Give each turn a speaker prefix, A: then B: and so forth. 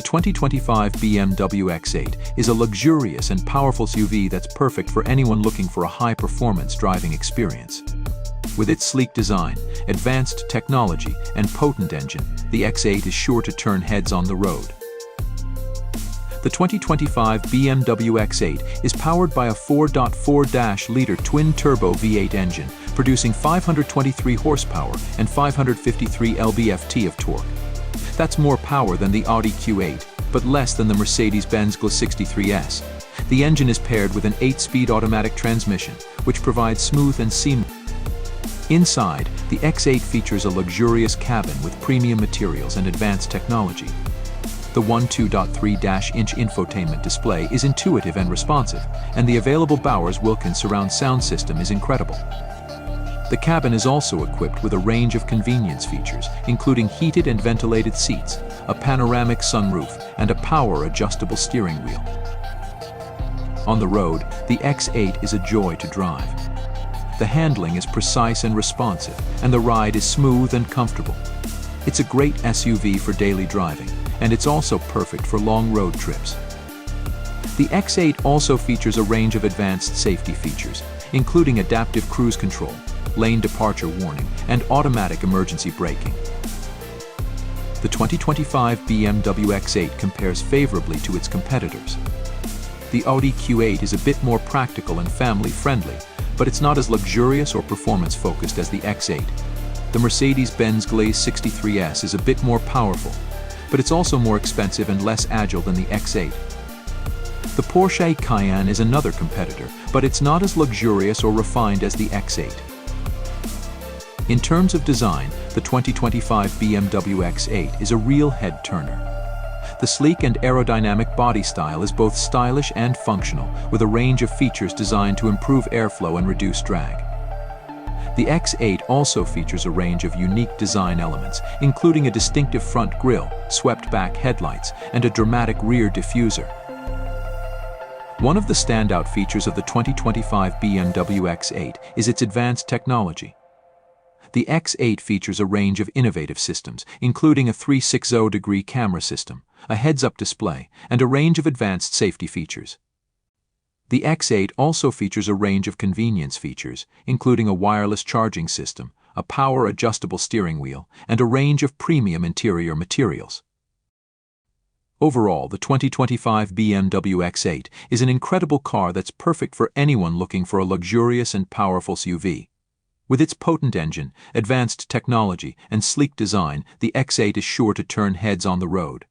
A: 2025 BMW X8 is a luxurious and powerful SUV that's perfect for anyone looking for a high-performance driving experience. With its sleek design, advanced technology, and potent engine, the X8 is sure to turn heads on the road. The 2025 BMW X8 is powered by a 4.4-liter twin-turbo V8 engine, producing 523 horsepower and 553 lb-ft of torque. That's more power than the Audi Q8, but less than the Mercedes-Benz X63S. The engine is paired with an 8-speed automatic transmission, which provides smooth and seamless. Inside, the X8 features a luxurious cabin with premium materials and advanced technology. The 12.3-inch infotainment display is intuitive and responsive, and the available Bowers Wilkins surround sound system is incredible. The cabin is also equipped with a range of convenience features, including heated and ventilated seats, a panoramic sunroof, and a power-adjustable steering wheel. On the road, the X8 is a joy to drive. The handling is precise and responsive, and the ride is smooth and comfortable. It's a great SUV for daily driving, and it's also perfect for long road trips. The X8 also features a range of advanced safety features, including adaptive cruise control, lane departure warning, and automatic emergency braking. The 2025 BMW X8 compares favorably to its competitors. The Audi Q8 is a bit more practical and family-friendly, but it's not as luxurious or performance-focused as the X8. The Mercedes-Benz X63S is a bit more powerful, but it's also more expensive and less agile than the X8. The Porsche Cayenne is another competitor, but it's not as luxurious or refined as the X8. In terms of design, the 2025 BMW X8 is a real head-turner. The sleek and aerodynamic body style is both stylish and functional, with a range of features designed to improve airflow and reduce drag. The X8 also features a range of unique design elements, including a distinctive front grille, swept-back headlights, and a dramatic rear diffuser. One of the standout features of the 2025 BMW X8 is its advanced technology. The X8 features a range of innovative systems, including a 360-degree camera system, a heads-up display, and a range of advanced safety features. The X8 also features a range of convenience features, including a wireless charging system, a power-adjustable steering wheel, and a range of premium interior materials. Overall, the 2025 BMW X8 is an incredible car that's perfect for anyone looking for a luxurious and powerful SUV. With its potent engine, advanced technology, and sleek design, the X8 is sure to turn heads on the road.